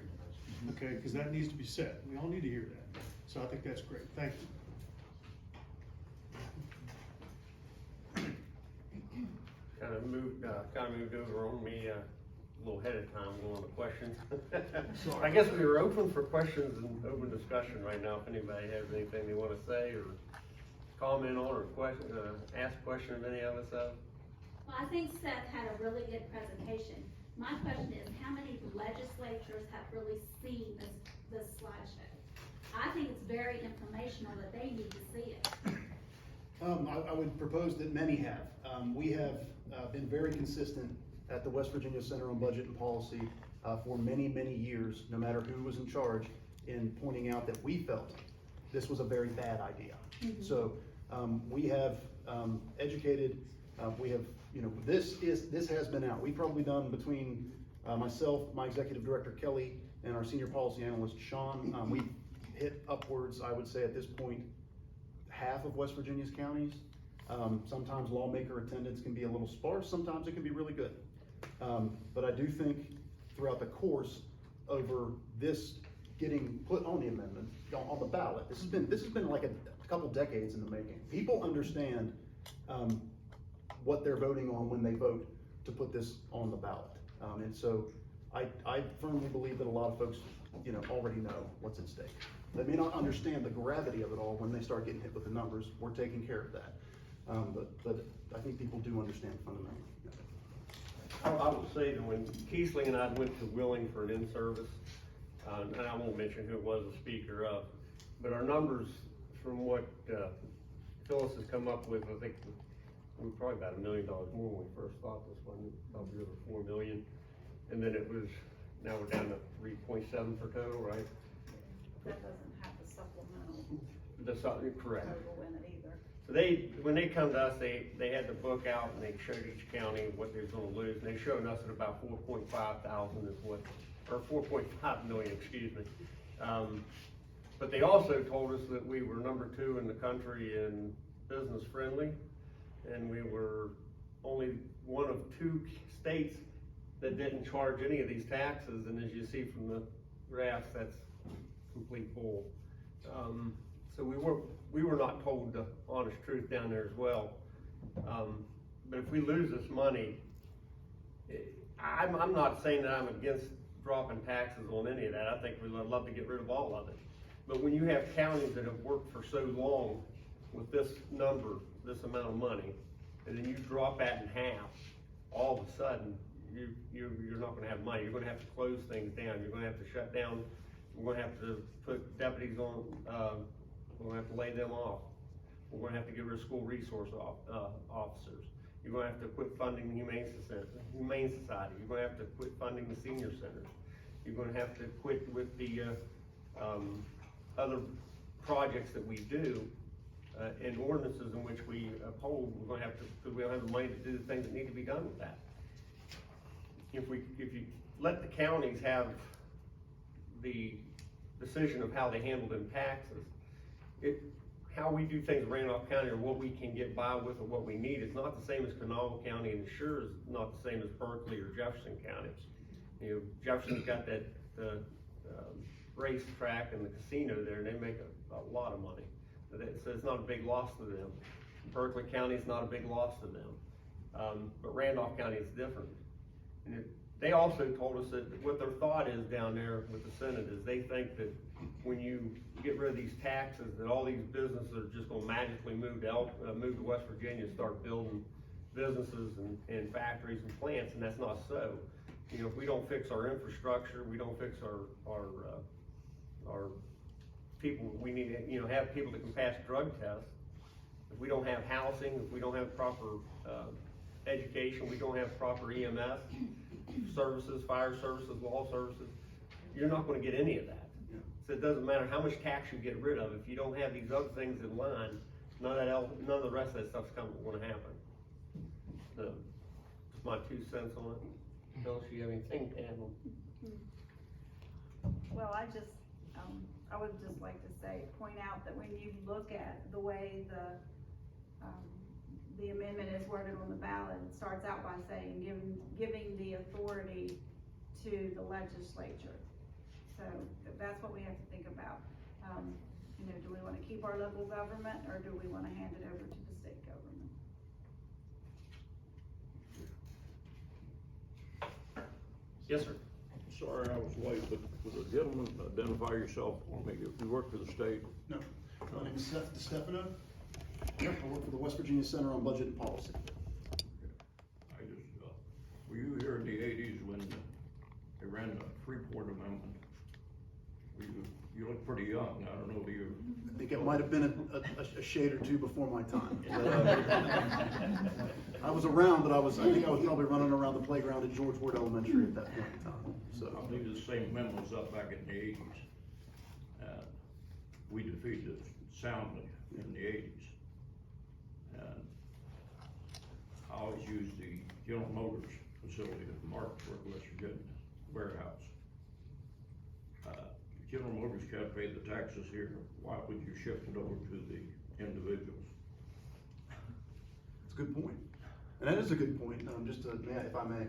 okay, because that needs to be said. We all need to hear that. So I think that's great. Thank you. Kind of moved over on me a little ahead of time going on the questions. I guess we are open for questions and open discussion right now. If anybody has anything they want to say or comment on or ask a question of any of us of. Well, I think Seth had a really good presentation. My question is, how many legislatures have really seen this slideshow? I think it's very informational that they need to see it. I would propose that many have. We have been very consistent at the West Virginia Center on Budget and Policy for many, many years, no matter who was in charge, in pointing out that we felt this was a very bad idea. So we have educated, we have, you know, this has been out. We've probably done between myself, my executive director Kelly, and our senior policy analyst Sean, we've hit upwards, I would say at this point, half of West Virginia's counties. Sometimes lawmaker attendance can be a little sparse, sometimes it can be really good. But I do think throughout the course over this getting put on the amendment, on the ballot, this has been like a couple decades in the making. People understand what they're voting on when they vote to put this on the ballot. And so I firmly believe that a lot of folks, you know, already know what's at stake. They may not understand the gravity of it all when they start getting hit with the numbers. We're taking care of that. But I think people do understand fundamentally. I will say that when Keesling and I went to Willing for an in-service, and I won't mention who it was the speaker of, but our numbers from what Phyllis has come up with, I think we were probably about $1 million more when we first thought this one, probably over $4 million. And then it was, now we're down to 3.7 for total, right? That doesn't have the supplemental Correct. total in it either. So when they come to us, they had the book out and they showed each county what they was gonna lose, and they showed us at about 4.5 thousand is what, or 4.5 million, excuse me. But they also told us that we were number 2 in the country in business friendly, and we were only one of 2 states that didn't charge any of these taxes, and as you see from the graphs, that's complete bull. So we were not told the honest truth down there as well. But if we lose this money, I'm not saying that I'm against dropping taxes on any of that. I think we'd love to get rid of all of it. But when you have counties that have worked for so long with this number, this amount of money, and then you drop that in half, all of a sudden, you're not gonna have money. You're gonna have to close things down. You're gonna have to shut down. We're gonna have to put deputies on, we're gonna have to lay them off. We're gonna have to get rid of school resource officers. You're gonna have to quit funding the Humane Society. You're gonna have to quit funding the senior centers. You're gonna have to quit with the other projects that we do and ordinances in which we uphold. We're gonna have to, because we don't have the money to do the things that need to be done with that. If you let the counties have the decision of how they handle them taxes, how we do things in Randolph County or what we can get by with or what we need is not the same as Kanawha County, and sure is not the same as Berkeley or Jefferson County. You know, Jefferson's got that racetrack and the casino there, and they make a lot of money. So it's not a big loss to them. Berkeley County is not a big loss to them. But Randolph County is different. And they also told us that what their thought is down there with the Senate is they think that when you get rid of these taxes, that all these businesses are just gonna magically move to West Virginia and start building businesses and factories and plants, and that's not so. You know, if we don't fix our infrastructure, we don't fix our people, we need to, you know, have people that can pass drug tests. If we don't have housing, if we don't have proper, education, we don't have proper EMS services, fire services, law services, you're not gonna get any of that. Yeah. So it doesn't matter how much tax you get rid of, if you don't have these other things in line, none of the rest of that stuff's gonna happen. So, just my 2 cents on it. Phyllis, you have anything to add on? Well, I would just like to say, point out that when you look at the way the amendment is worded on the ballot, it starts out by saying, giving the authority to the legislature. So that's what we have to think about. Do we wanna keep our local government, or do we wanna hand it over to the state government? Yes, sir. Sorry I was late, but would the gentleman identify yourself for me? If you work for the state, No, my name is Seth DeStefano. I work for the West Virginia Center on Budget and Policy. I just, were you here in the eighties when they ran the Freeport Amendment? You look pretty young, I don't know if you. I think it might have been a shade or two before my time. I was around, but I think I was probably running around the playground at George Ward Elementary at that point in time, so. I believe the same memo was up back in the eighties. We defeated it soundly in the eighties. And I always used the General Motors facility at Martinsburg, West Virginia, warehouse. General Motors can't pay the taxes here, why would you shift it over to the individuals? It's a good point. And that is a good point, just to, if I may.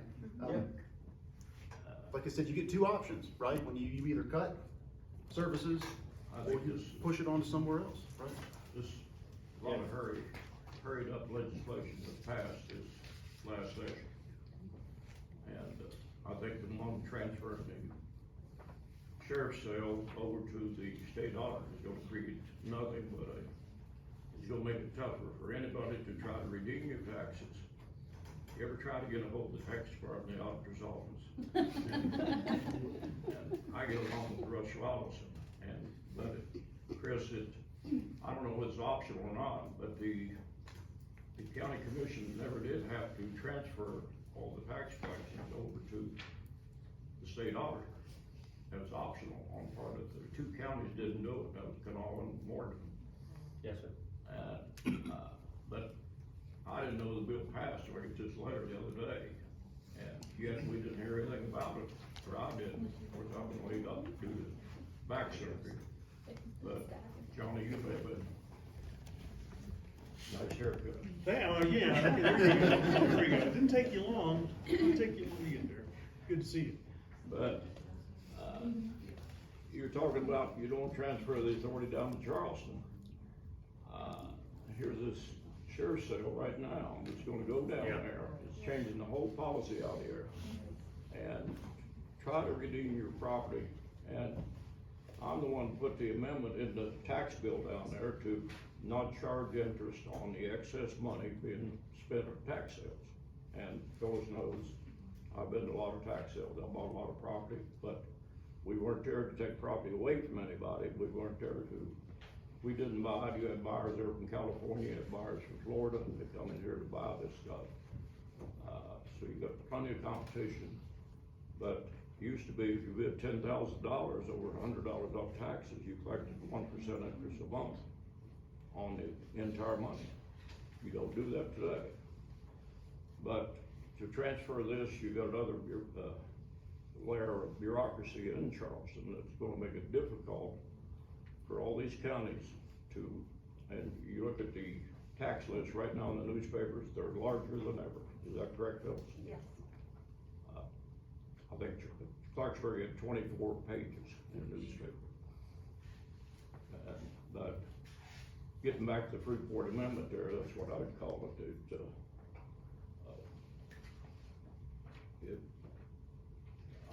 Like I said, you get two options, right? When you either cut services, I or think you this, push it on to somewhere else, right? this lot of hurried up legislation that passed this last session. And I think the one transferring the sheriff's sale over to the state auditor is gonna create nothing but it's gonna make it tougher for anybody to try to redeem your taxes. You ever try to get a hold of the tax department, the auditor's office? And I get along with Russ Wallace but Chris, I don't know if it's optional or not, but the county commission never did have to transfer all the tax collections over to the state auditor. It was optional on part of the two counties didn't do it, that was Kanawha and Morgan. Yes, sir. But I didn't know the bill passed, or I got this letter the other day, and yet we didn't hear anything about it, or I didn't. Of course, I've been laid up to do the back surgery, but Johnny, you may have been. Nice haircut. Yeah, okay, there you go, there you go. It didn't take you long, to get there. Good to see you. But, you're talking about you don't transfer the authority down to Charleston. Here's this sheriff's sale right now, that's gonna go down there, it's changing the whole policy out here. And try to redeem your property, and I'm the one who put the amendment in the tax bill down there to not charge interest on the excess money being spent on tax sales. And Phyllis knows, I've been to a lot of tax sales, I bought a lot of property, but we weren't there to take property away from anybody, we weren't there to, we didn't buy it, you had buyers there from California, you had buyers from Florida, and they come in here to buy this stuff. So you got plenty of competition, but it used to be if you bid $10,000 over $100 off taxes, you collected 1% interest a month on the entire money. You don't do that today. But to transfer this, you got another layer of bureaucracy in Charleston that's gonna make it difficult for all these counties to, and you look at the tax list right now in the newspapers, they're larger than ever. Is that correct, Phyllis? Yes. I think Clarksburg had 24 pages in the newspaper. But getting back to the Freeport Amendment there, that's what I'd call it.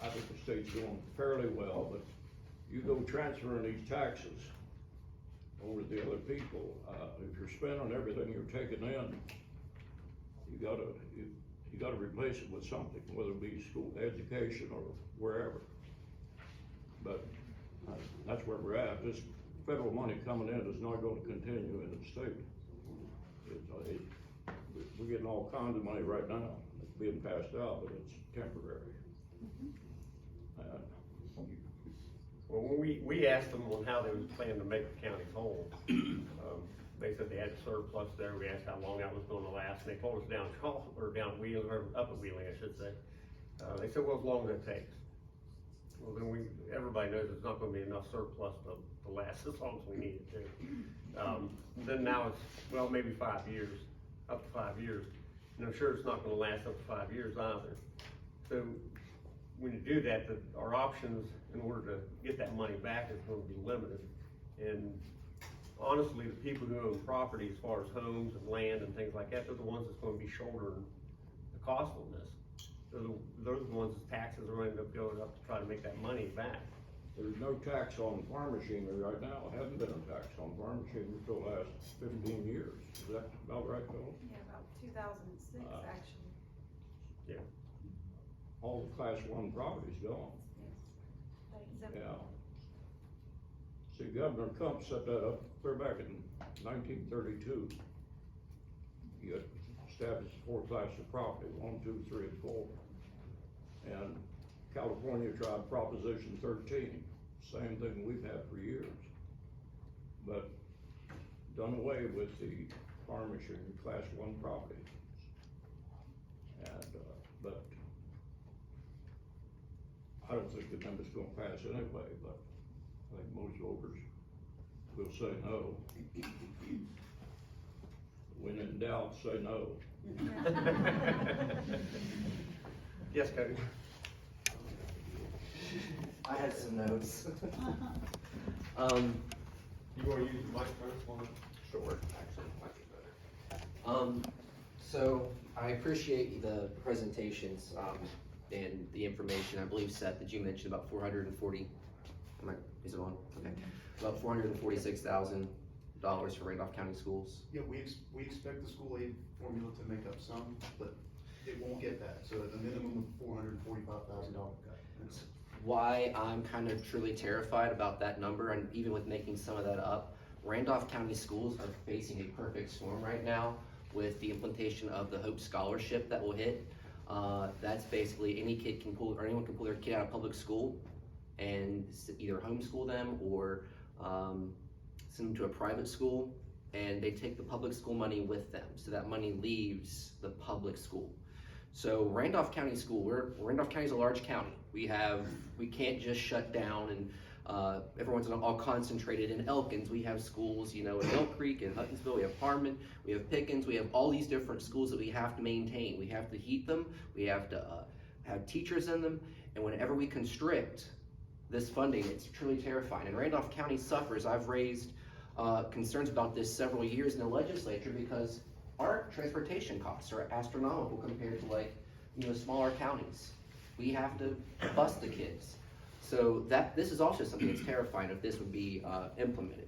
I think the state's doing fairly well, but you go transferring these taxes over to the other people, if you're spending everything you're taking in, you gotta replace it with something, whether it be school, education, or wherever. But that's where we're at. This federal money coming in is not gonna continue in the state. We're getting all kinds of money right now, it's being passed out, but it's temporary. Well, when we asked them on how they was planning to make the counties whole, they said they had surplus there, we asked how long that was gonna last, and they told us down Charles, or down Wheeling, or up at Wheeling, I should say. They said, well, as long as it takes. Well, then everybody knows it's not gonna be enough surplus to last as long as we need it to. Then now it's, well, maybe 5 years, up to 5 years, and I'm sure it's not gonna last up to 5 years either. So, when you do that, our options in order to get that money back is gonna be limited. And honestly, the people who own property, as far as homes and land and things like that, they're the ones that's gonna be shouldering the cost on this. They're the ones that taxes are going to go up to try to make that money back. There's no tax on farm machinery right now, hasn't been a tax on farm machinery for the last 15 years, is that about right, Phil? Yeah, about 2006, actually. Yeah. All the class 1 property's gone. They exempted Yeah. See, Governor Trump set that up clear back in 1932. He had established 4 classes of property, 1, 2, 3, and 4. And California tried Proposition 13, same thing we've had for years. But done away with the farm machinery class 1 property. And, but I don't think the amendment's gonna pass anyway, but I think most voters will say no. When in doubt, say no. Yes, Cody? I had some notes. You wanna use the microphone? Sure, actually, might be better. So I appreciate the presentations, and the information. I believe, Seth, that you mentioned about 440, is it on? Okay. About $446,000 for Randolph County schools. Yeah, we expect the school aid formula to make up some, but it won't get that, so at the minimum of $445,000 cut. That's- Why I'm kind of truly terrified about that number, and even with making some of that up, Randolph County schools are facing a perfect storm right now with the implementation of the Hope Scholarship that will hit. That's basically any kid can pull, or anyone can pull their kid out of public school and either homeschool them or send them to a private school, and they take the public school money with them, so that money leaves the public school. So Randolph County School, Randolph County is a large county. We can't just shut down and everyone's all concentrated in Elkins. We have schools, in Elk Creek, in Huttonsville, we have Harmon, we have Pickens, we have all these different schools that we have to maintain. We have to heat them, we have to have teachers in them, and whenever we constrict this funding, it's truly terrifying. And Randolph County suffers. I've raised concerns about this several years in the legislature because our transportation costs are astronomical compared to smaller counties. We have to bus the kids. So this is also something that's terrifying if this would be implemented.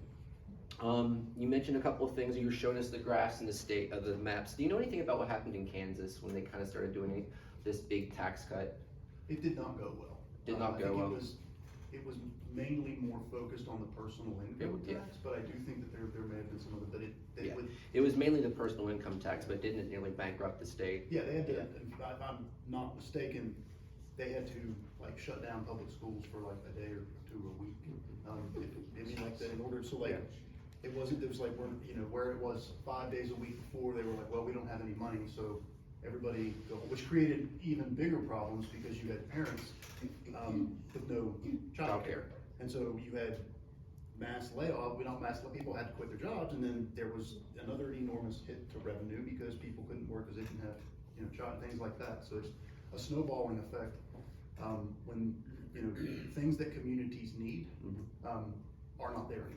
You mentioned a couple of things. You were showing us the graphs and the state of the maps. Do you know anything about what happened in Kansas when they kind of started doing this big tax cut? It did not go well. Did not I go think well. It was mainly more focused on the personal income Yeah. tax, but I do think that there may have been some other, but Yeah. It was mainly the personal income tax, but didn't it nearly bankrupt the state? Yeah, they had to, if I'm not mistaken, they had to shut down public schools for a day or two a week. Like that in order, so it was where it was 5 days a week before, they were like, well, we don't have any money, so everybody, which created even bigger problems because you had parents, with no childcare. And so you had mass layoff, people had to quit their jobs, and then there was another enormous hit to revenue because people couldn't work because they didn't have, child, things like that. So it's a snowballing effect, when, things that communities need, are not there anymore.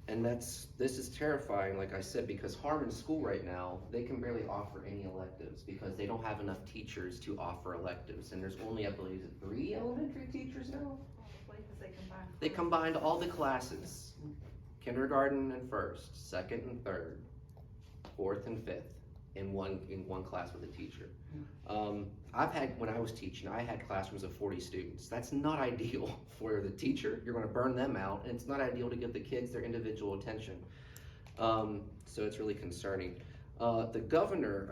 And this is terrifying, like I said, because Harmon School right now, they can barely offer any electives because they don't have enough teachers to offer electives. And there's only, I believe, 3 elementary teachers now? Probably because They combined all the classes, kindergarten and first, second and third, fourth and fifth, in one class with a teacher. When I was teaching, I had classrooms of 40 students. That's not ideal for the teacher. You're gonna burn them out, and it's not ideal to give the kids their individual attention. So it's really concerning. The governor,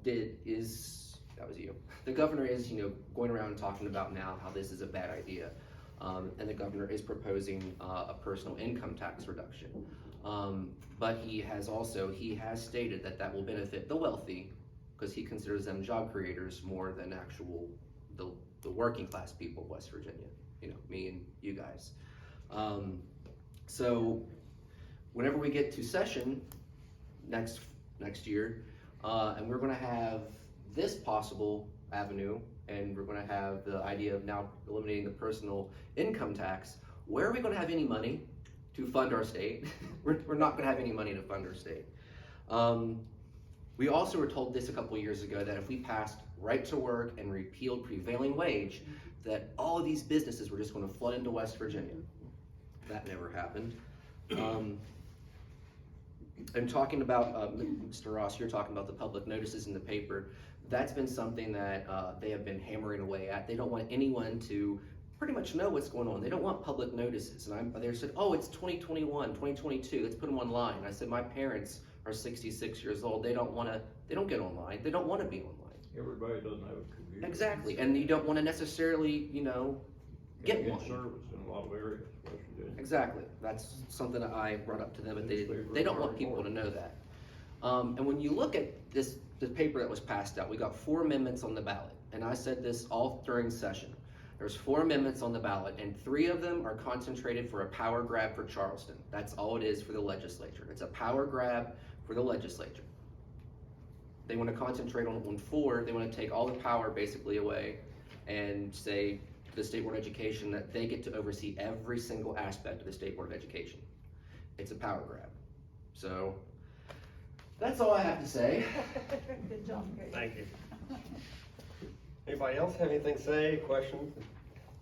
that was you. The governor is, going around talking about now how this is a bad idea. And the governor is proposing a personal income tax reduction. But he has stated that will benefit the wealthy, because he considers them job creators more than the working class people of West Virginia, me and you guys. So whenever we get to session next year, and we're gonna have this possible avenue, and we're gonna have the idea of now eliminating the personal income tax, where are we gonna have any money to fund our state? We're not gonna have any money to fund our state. We also were told this a couple years ago, that if we passed right to work and repealed prevailing wage, that all of these businesses were just gonna flood into West Virginia. That never happened. And talking about, Mr. Ross, you're talking about the public notices in the paper. That's been something that they have been hammering away at. They don't want anyone to pretty much know what's going on. They don't want public notices. And they said, oh, it's 2021, 2022, let's put them online. I said, my parents are 66 years old. They don't get online. They don't want to be online. Everybody doesn't have a computer. Exactly, and you don't want to necessarily, get one. service in a lot of areas, West Virginia. Exactly, that's something that I brought up to them, but they don't want people to know that. And when you look at the paper that was passed out, we got 4 amendments on the ballot, and I said this all during session. There's 4 amendments on the ballot, and 3 of them are concentrated for a power grab for Charleston. That's all it is for the legislature. It's a power grab for the legislature. They want to concentrate on 4. They want to take all the power basically away and say to the State Board of Education that they get to oversee every single aspect of the State Board of Education. It's a power grab. So that's all I have to say. Good job, Gary. Thank you. Anybody else have anything to say, questions?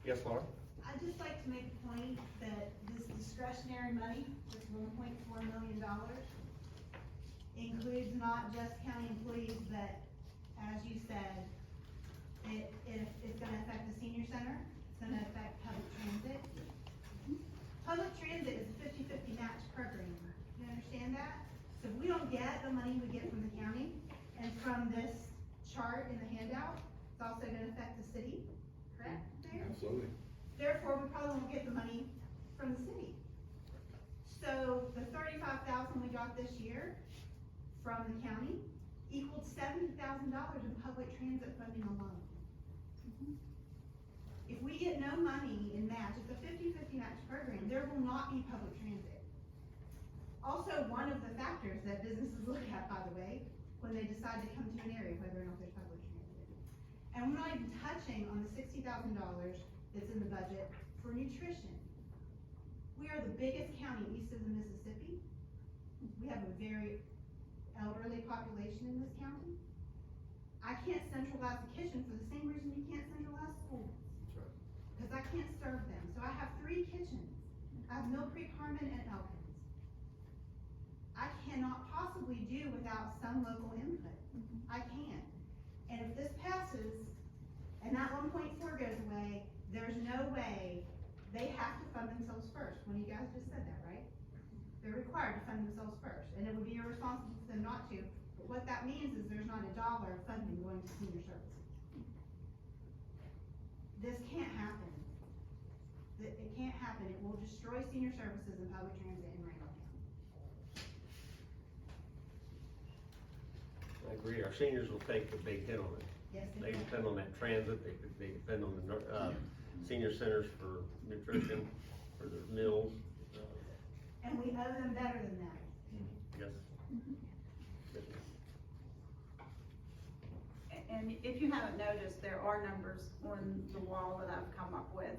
Yes, Laura? I'd just like to make a point that this discretionary money, this $1.4 million, includes not just county employees, but as you said, it's gonna affect the senior center, it's gonna affect public transit. Public transit is a 50-50 match program, you understand that? So if we don't get the money we get from the county, and from this chart in the handout, it's also gonna affect the city, correct, Mayor? Absolutely. Therefore, we probably won't get the money from the city. So the $35,000 we got this year from the county equaled $70,000 in public transit funding alone. If we get no money in match, it's a 50-50 match program, there will not be public transit. Also, one of the factors that businesses look at, by the way, when they decide to come to an area, whether or not there's public transit. And we're not even touching on the $60,000 that's in the budget for nutrition. We are the biggest county east of the Mississippi. We have a very elderly population in this county. I can't centralize the kitchen for the same reason you can't centralize schools. Because I can't serve them. So I have 3 kitchens. I have Mill Creek, Harmon, and Elkins. I cannot possibly do without some local input. I can't. And if this passes, and that 1.4 goes away, there's no way they have to fund themselves first. One of you guys just said that, right? They're required to fund themselves first, and it would be irresponsible for them not to. But what that means is there's not $1 of funding going to senior services. This can't happen. It can't happen. It will destroy senior services and public transit in Randolph County. I agree, our seniors will take a big hit on it. Yes, They it will. depend on that transit, they depend on the, senior centers for nutrition, for their meals, And we owe them better than that. yes. Yes, ma'am. And if you haven't noticed, there are numbers on the wall that I've come up with,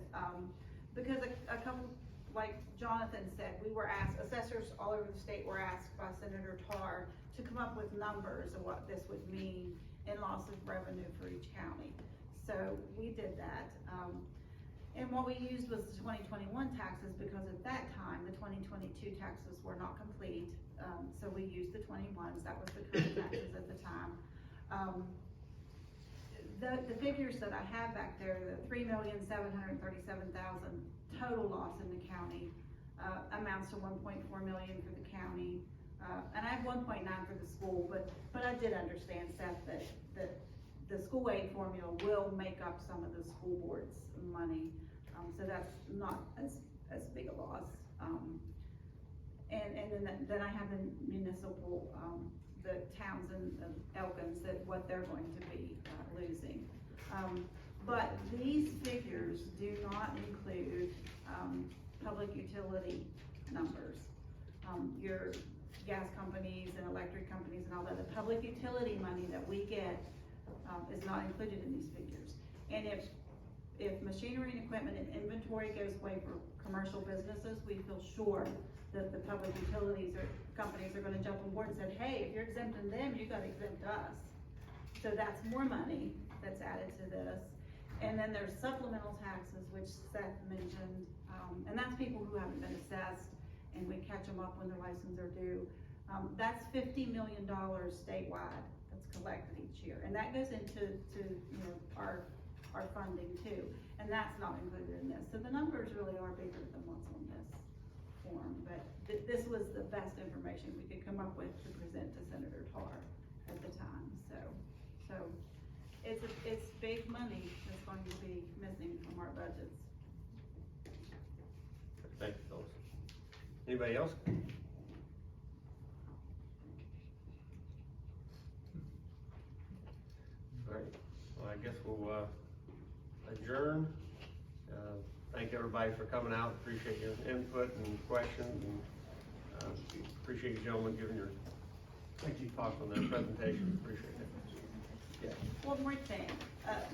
because a couple, like Jonathan said, we were asked, assessors all over the state were asked by Senator Tarr to come up with numbers of what this would mean in loss of revenue for each county. So we did that, and what we used was the 2021 taxes, because at that time, the 2022 taxes were not complete, so we used the 21s, that was the current taxes at the time. The figures that I have back there, the $3,737,000 total loss in the county, amounts to $1.4 million for the county, And I have 1.9 for the school, but I did understand, Seth, that the school aid formula will make up some of the school board's money. So that's not as big a loss. And then I have the municipal, the towns and Elkins, that what they're going to be losing. But these figures do not include public utility numbers. Your gas companies and electric companies and all that, the public utility money that we get is not included in these figures. And if machinery and equipment and inventory goes away for commercial businesses, we feel sure that the public utilities or companies are gonna jump on board and say, hey, if you're exempting them, you gotta exempt us. So that's more money that's added to this. And then there's supplemental taxes, which Seth mentioned, and that's people who haven't been assessed, and we catch them up when their licenses are due. That's $50 million statewide that's collected each year, and that goes into our funding too, and that's not included in this. So the numbers really are bigger than what's on this form, but this was the best information we could come up with to present to Senator Tarr at the time. So it's big money that's going to be missing from our budgets. Thank you, Phyllis. Anybody else? All right, well, I guess we'll adjourn. Thank everybody for coming out, appreciate your input and questions, and appreciate you gentlemen giving your thoughts on their presentation, appreciate it. Yeah. One more thing,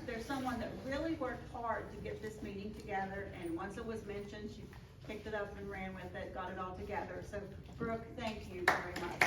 there's someone that really worked hard to get this meeting together, and once it was mentioned, she picked it up and ran with it, got it all together. So Brooke, thank you very much.